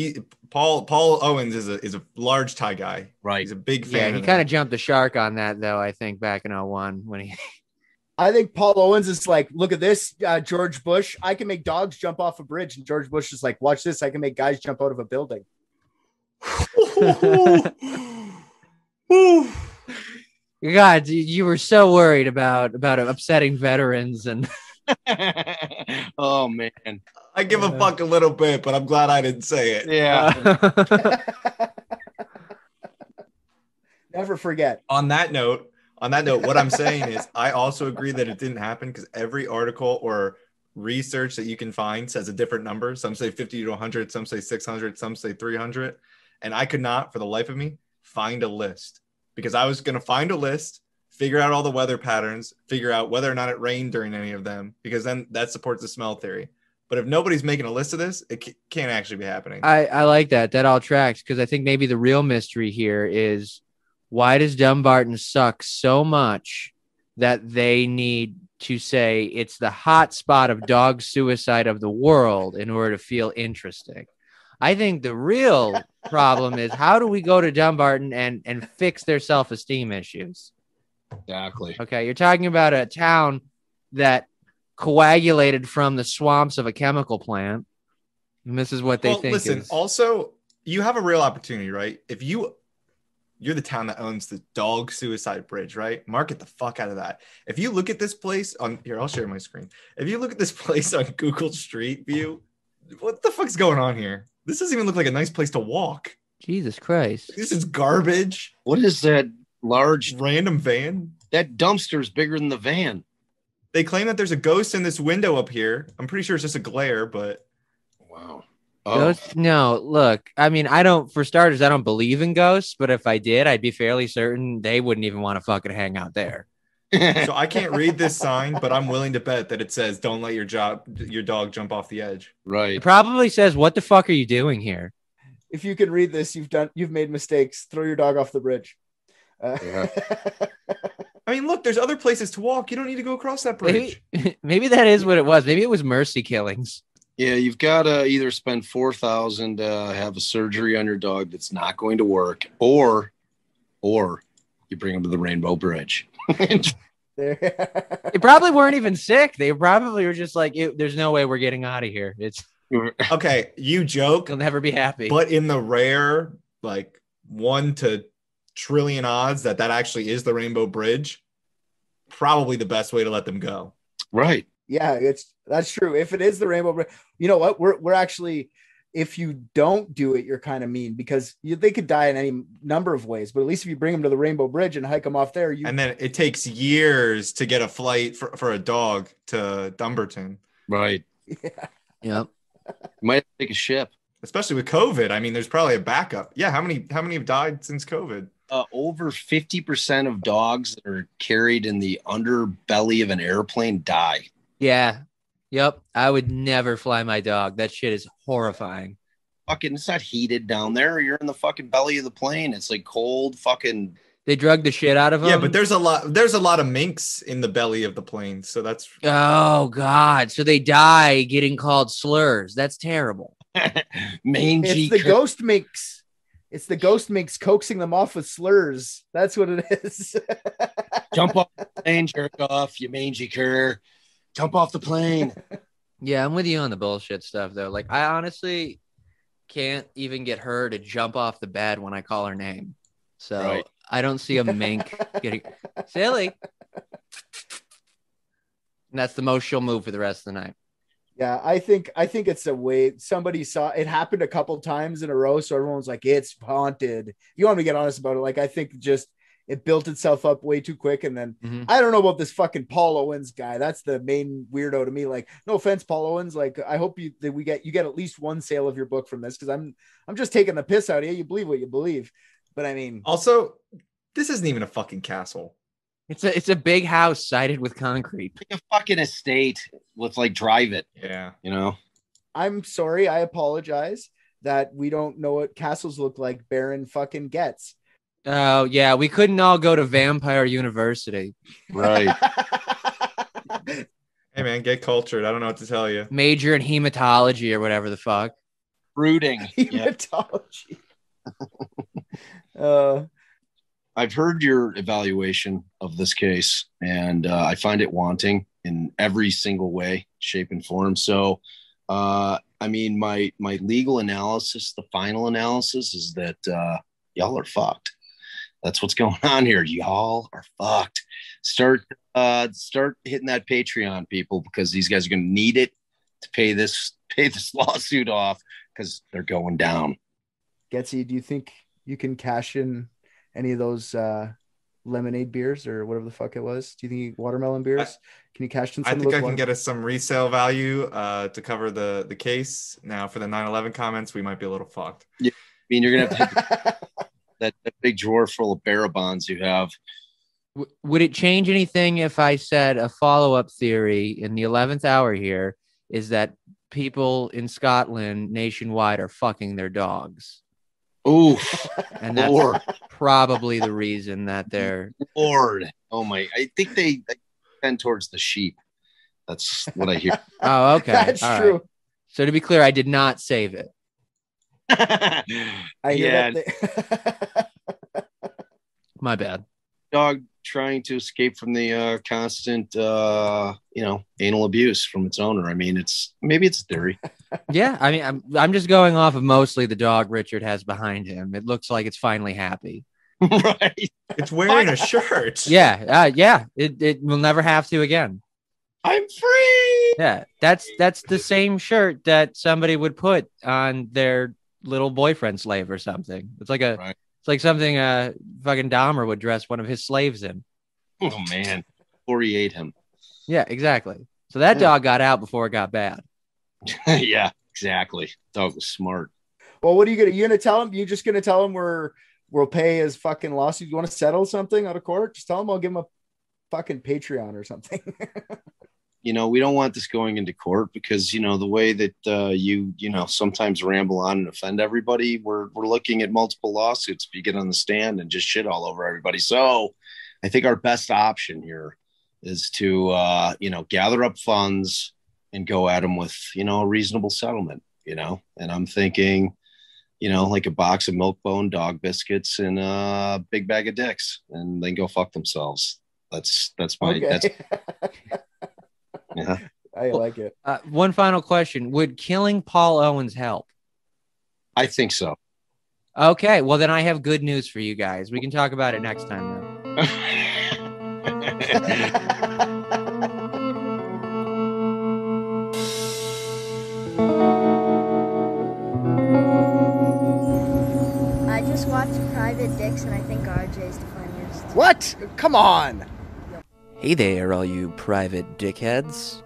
Paul Owens is a large tie guy. Right. He's a big fan. Yeah, he kind of jumped the shark on that though. I think back in 2001 when he. I think Paul Owens is like, look at this, George Bush. I can make dogs jump off a bridge, and George Bush is like, watch this. I can make guys jump out of a building. God, you were so worried about upsetting veterans and. Oh man, I give a fuck a little bit, but I'm glad I didn't say it. Yeah. Never forget. On that note, what I'm saying is I also agree that it didn't happen because every article or research that you can find says a different number. Some say 50 to 100, some say 600, some say 300. And I could not, for the life of me, find a list because I was going to find a list, figure out all the weather patterns, figure out whether or not it rained during any of them, because then that supports the smell theory. But if nobody's making a list of this, it can't actually be happening. I like that. That all tracks, because I think maybe the real mystery here is why does Dumbarton suck so much that they need to say it's the hot spot of dog suicide of the world in order to feel interesting? I think the real problem is how do we go to Dumbarton and fix their self-esteem issues? Exactly. Okay, you're talking about a town that coagulated from the swamps of a chemical plant. And this is what they think. Listen, is... also, you have a real opportunity, right? If you're the town that owns the dog suicide bridge, right? Market the fuck out of that. If you look at this place on here, I'll share my screen. If you look at this place on Google Street View, what the fuck's going on here? This doesn't even look like a nice place to walk. Jesus Christ. This is garbage. What is that large random van? That dumpster is bigger than the van. They claim that there's a ghost in this window up here. I'm pretty sure it's just a glare, but wow. Ghosts? No, look, I mean, for starters, I don't believe in ghosts, but if I did, I'd be fairly certain they wouldn't even want to fucking hang out there. So I can't read this sign, but I'm willing to bet that it says, don't let your dog jump off the edge. Right. It probably says, what the fuck are you doing here? If you can read this, you've made mistakes. Throw your dog off the bridge. Yeah. I mean, look, there's other places to walk. You don't need to go across that bridge. Maybe that is what it was. Maybe it was mercy killings. Yeah, you've got to either spend $4,000 to have a surgery on your dog that's not going to work, or you bring them to the Rainbow Bridge. They probably weren't even sick. They probably were just like, there's no way we're getting out of here. It's okay. You joke. You'll never be happy. But in the rare, like 1 to trillion odds that actually is the Rainbow Bridge, probably the best way to let them go. Right. Yeah, that's true. If it is the Rainbow Bridge, you know what? We're actually, if you don't do it, you're kind of mean, because they could die in any number of ways. But at least if you bring them to the Rainbow Bridge and hike them off there, and then it takes years to get a flight for a dog to Dumbarton. Right. Yeah. Yep. You might take a ship, especially with COVID. I mean, there's probably a backup. Yeah. How many have died since COVID? Over 50% of dogs that are carried in the underbelly of an airplane die. Yeah. Yep. I would never fly my dog. That shit is horrifying. Fucking, it's not heated down there. You're in the fucking belly of the plane. It's like cold fucking. They drug the shit out of them. Yeah, but there's a lot of minks in the belly of the plane. So that's. Oh God. So they die getting called slurs. That's terrible. Mangy. It's the ghost minks. It's the ghost minks coaxing them off with slurs. That's what it is. Jump off the plane, jerk off, you mangy cur. Jump off the plane. Yeah, I'm with you on the bullshit stuff, though. Like, I honestly can't even get her to jump off the bed when I call her name. So right. I don't see a mink getting silly. And that's the most she'll move for the rest of the night. Yeah, I think it's a way somebody saw it happened a couple times in a row. So everyone's like, it's haunted. If you want me to get honest about it? Like, I think just it built itself up way too quick. And then I don't know about this fucking Paul Owens guy. That's the main weirdo to me. Like, no offense, Paul Owens. Like, I hope you get at least one sale of your book from this, because I'm just taking the piss out of you. You believe what you believe. But I mean, also, this isn't even a fucking castle. It's a big house sided with concrete. Like a fucking estate with like drive it. Yeah. You know? I'm sorry. I apologize that we don't know what castles look like Baron fucking gets. Oh, yeah. We couldn't all go to Vampire University. Right. Hey, man, get cultured. I don't know what to tell you. Major in hematology or whatever the fuck. Brooding. Hematology. I've heard your evaluation of this case, and I find it wanting in every single way, shape, and form. So, I mean, my legal analysis, the final analysis, is that y'all are fucked. That's what's going on here. Y'all are fucked. Start hitting that Patreon, people, because these guys are going to need it to pay this lawsuit off, because they're going down. Getsy, do you think you can cash in any of those lemonade beers or whatever the fuck it was? Do you think watermelon beers? Can you cash in some? I think I can get us some resale value to cover the case. Now for the 9/11 comments, we might be a little fucked. Yeah, I mean, you're gonna have that big drawer full of bearer bonds you have. Would it change anything if I said a follow-up theory in the 11th hour here is that people in Scotland nationwide are fucking their dogs. Oof. And that's Lord. probably the reason that they're Lord. Oh my. I think they tend towards the sheep. That's what I hear. Oh, okay. That's All true. right. So to be clear, I did not save it. I hear Yeah. that My bad. Dog trying to escape from the constant anal abuse from its owner. I mean, maybe it's a theory. Yeah, I mean, I'm just going off of mostly the dog Richard has behind him. It looks like it's finally happy. Right. It's wearing a shirt. Yeah, it will never have to again. I'm free. Yeah, that's the same shirt that somebody would put on their little boyfriend slave or something. It's like Right. it's like something fucking Dahmer would dress one of his slaves in. Oh man. Before he ate him. Yeah, exactly. So that dog got out before it got bad. Yeah, exactly. Dog was smart. Well, what are you gonna tell him? You just gonna tell him we'll pay his fucking lawsuit? You want to settle something out of court? Just tell him I'll give him a fucking Patreon or something. We don't want this going into court because, the way that you sometimes ramble on and offend everybody, we're looking at multiple lawsuits if you get on the stand and just shit all over everybody. So I think our best option here is to, gather up funds and go at them with, a reasonable settlement, and I'm thinking, like a box of Milk-Bone dog biscuits and a big bag of dicks, and then go fuck themselves. That's my, Okay. that's, yeah. I like it. One final question: would killing Paul Owens help? I think so. Okay, well then I have good news for you guys. We can talk about it next time though. I just watched Private Dicks and I think RJ's the funniest. What? Come on. Hey there, all you private dickheads.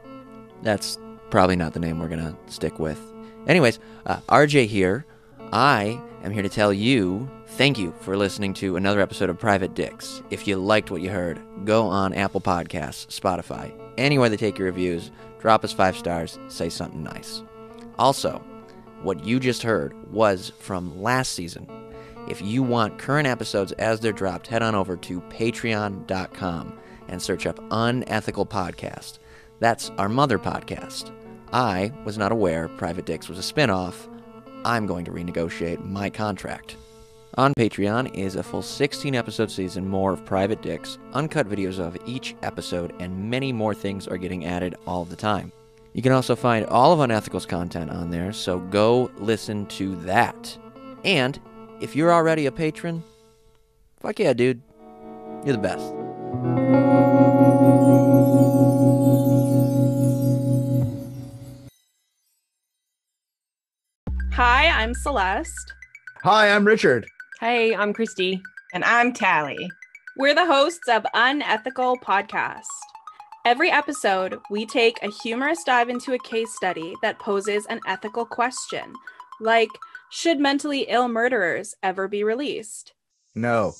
That's probably not the name we're gonna stick with. Anyways, RJ here. I am here to tell you thank you for listening to another episode of Private Dicks. If you liked what you heard, go on Apple Podcasts, Spotify, anywhere they take your reviews, drop us 5 stars, say something nice. Also, what you just heard was from last season. If you want current episodes as they're dropped, head on over to patreon.com and search up Unethical Podcast. That's our mother podcast. I was not aware Private Dicks was a spin-off. I'm going to renegotiate my contract. On Patreon is a full 16-episode season, more of Private Dicks, uncut videos of each episode, and many more things are getting added all the time. You can also find all of Unethical's content on there, so go listen to that. And if you're already a patron, fuck yeah, dude. You're the best. Hi, I'm Celeste. Hi, I'm Richard. Hey, I'm Christy. And I'm Tally. We're the hosts of Unethical Podcast. Every episode, we take a humorous dive into a case study that poses an ethical question, like, should mentally ill murderers ever be released? No.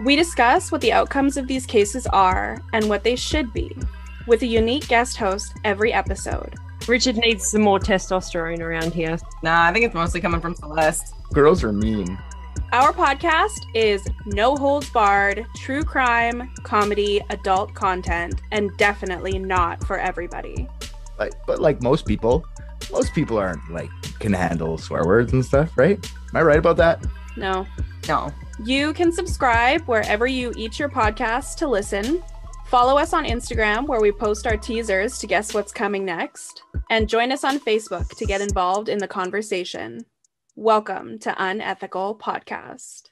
We discuss what the outcomes of these cases are and what they should be, with a unique guest host every episode. Richard needs some more testosterone around here. Nah, I think it's mostly coming from Celeste. Girls are mean. Our podcast is no holds barred, true crime, comedy, adult content, and definitely not for everybody. But like most people aren't like can handle swear words and stuff, right? Am I right about that? No. No. You can subscribe wherever you eat your podcasts to listen. Follow us on Instagram, where we post our teasers to guess what's coming next. And join us on Facebook to get involved in the conversation. Welcome to Unethical Podcast.